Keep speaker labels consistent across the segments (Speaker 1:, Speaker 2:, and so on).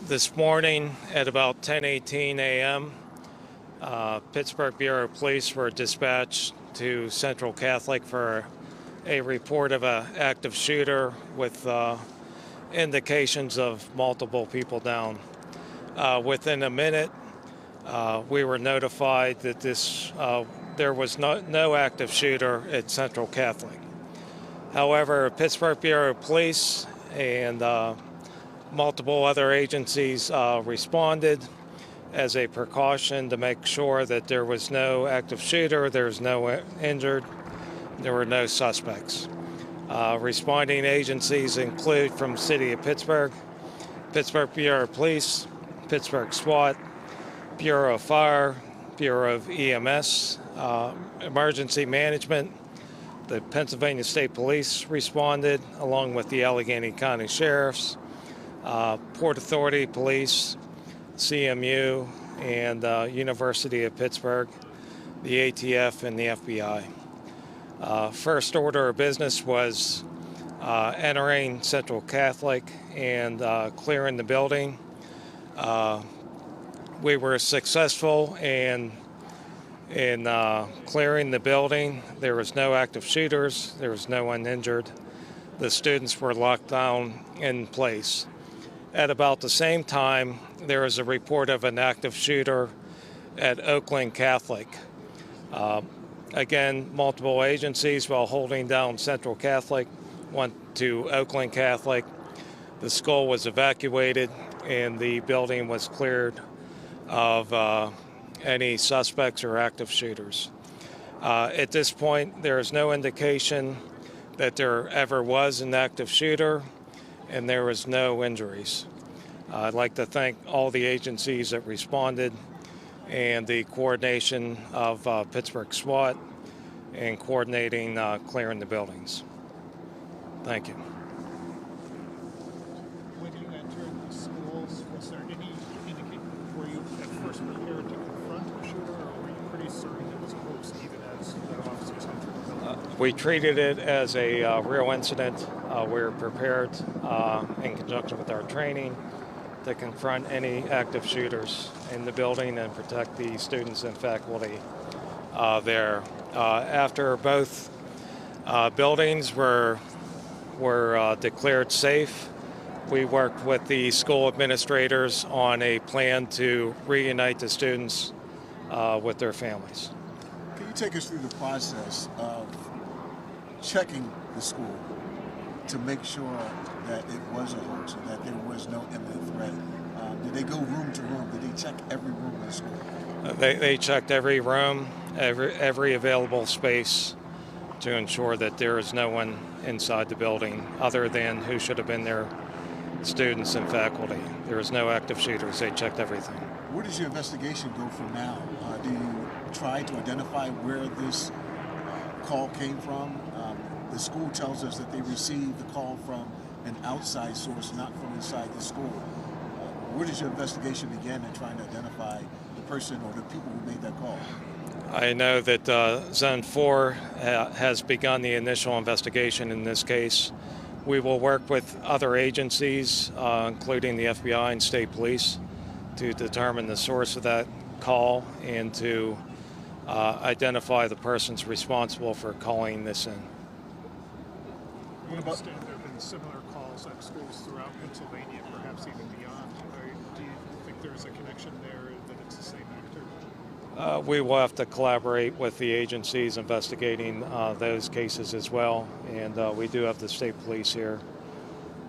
Speaker 1: This morning at about 10:18 a.m., Pittsburgh Bureau of Police were dispatched to Central Catholic for a report of an active shooter with indications of multiple people down. Within a minute, we were notified that there was no active shooter at Central Catholic. However, Pittsburgh Bureau of Police and multiple other agencies responded as a precaution to make sure that there was no active shooter, there was no injured, there were no suspects. Responding agencies include from the City of Pittsburgh, Pittsburgh Bureau of Police, Pittsburgh SWAT, Bureau of Fire, Bureau of EMS, Emergency Management. The Pennsylvania State Police responded along with the Allegheny County Sheriffs, Port Authority Police, CMU, and University of Pittsburgh, the ATF, and the FBI. First order of business was entering Central Catholic and clearing the building. We were successful in clearing the building. There was no active shooters. There was no one injured. The students were locked down in place. At about the same time, there was a report of an active shooter at Oakland Catholic. Again, multiple agencies, while holding down Central Catholic, went to Oakland Catholic. The school was evacuated and the building was cleared of any suspects or active shooters. At this point, there is no indication that there ever was an active shooter, and there was no injuries. I'd like to thank all the agencies that responded and the coordination of Pittsburgh SWAT in coordinating clearing the buildings. Thank you.
Speaker 2: When you entered the schools, was there any indication, were you at first prepared to confront a shooter, or were you pretty certain it was a hoax even as the officers entered the building?
Speaker 1: We treated it as a real incident. We were prepared in conjunction with our training to confront any active shooters in the building and protect the students and faculty there. After both buildings were declared safe, we worked with the school administrators on a plan to reunite the students with their families.
Speaker 3: Can you take us through the process of checking the school to make sure that it was a hoax and that there was no imminent threat? Did they go room to room? Did they check every room in the school?
Speaker 1: They checked every room, every available space to ensure that there is no one inside the building other than who should have been there, students and faculty. There was no active shooters. They checked everything.
Speaker 3: Where does your investigation go from now? Do you try to identify where this call came from? The school tells us that they received the call from an outside source, not from inside the school. Where does your investigation begin in trying to identify the person or the people who made that call?
Speaker 1: I know that Zone 4 has begun the initial investigation in this case. We will work with other agencies, including the FBI and state police, to determine the source of that call and to identify the persons responsible for calling this in.
Speaker 2: I understand there have been similar calls at schools throughout Pennsylvania, perhaps even beyond. Do you think there's a connection there, that it's the same actor?
Speaker 1: We will have to collaborate with the agencies investigating those cases as well, and we do have the state police here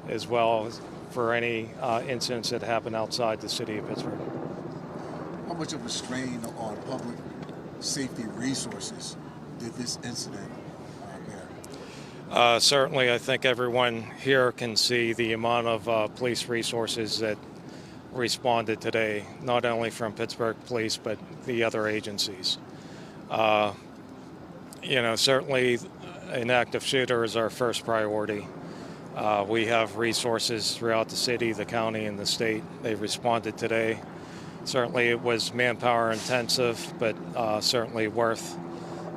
Speaker 1: as well for any incidents that happen outside the city of Pittsburgh.
Speaker 3: How much of a strain on public safety resources did this incident bear?
Speaker 1: Certainly, I think everyone here can see the amount of police resources that responded today, not only from Pittsburgh Police, but the other agencies. Certainly an active shooter is our first priority. We have resources throughout the city, the county, and the state. They responded today. Certainly it was manpower intensive, but certainly worth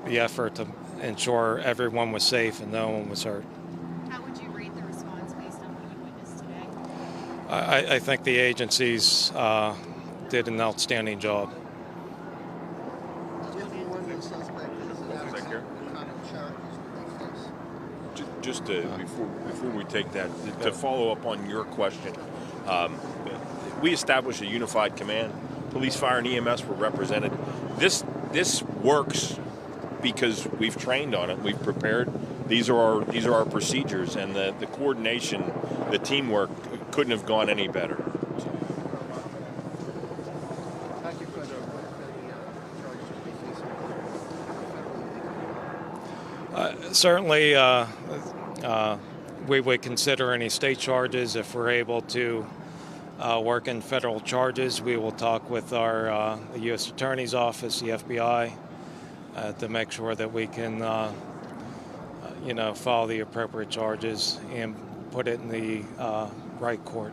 Speaker 1: the effort to ensure everyone was safe and no one was hurt.
Speaker 4: How would you rate the response based on what you witnessed today?
Speaker 1: I think the agencies did an outstanding job.
Speaker 4: Just before we take that, to follow up on your question, we established a unified command. Police, fire, and EMS were represented. This works because we've trained on it. We've prepared. These are our procedures, and the coordination, the teamwork couldn't have gone any better.
Speaker 1: Certainly, we would consider any state charges. If we're able to work in federal charges, we will talk with the U.S. Attorney's Office, the FBI, to make sure that we can, file the appropriate charges and put it in the right court.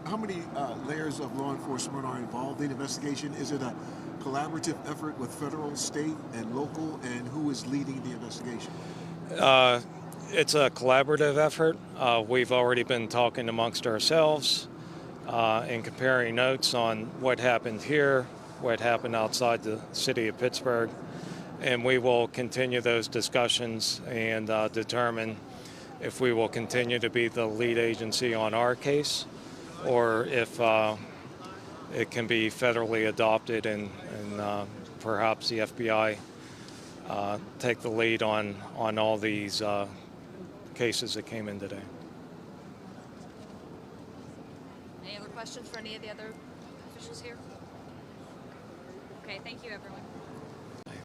Speaker 3: How many layers of law enforcement are involved in the investigation? Is it a collaborative effort with federal, state, and local, and who is leading the investigation?
Speaker 1: It's a collaborative effort. We've already been talking amongst ourselves and comparing notes on what happened here, what happened outside the city of Pittsburgh, and we will continue those discussions and determine if we will continue to be the lead agency on our case or if it can be federally adopted and perhaps the FBI take the lead on all these cases that came in today.
Speaker 5: Any other questions for any of the other officials here? Okay, thank you, everyone.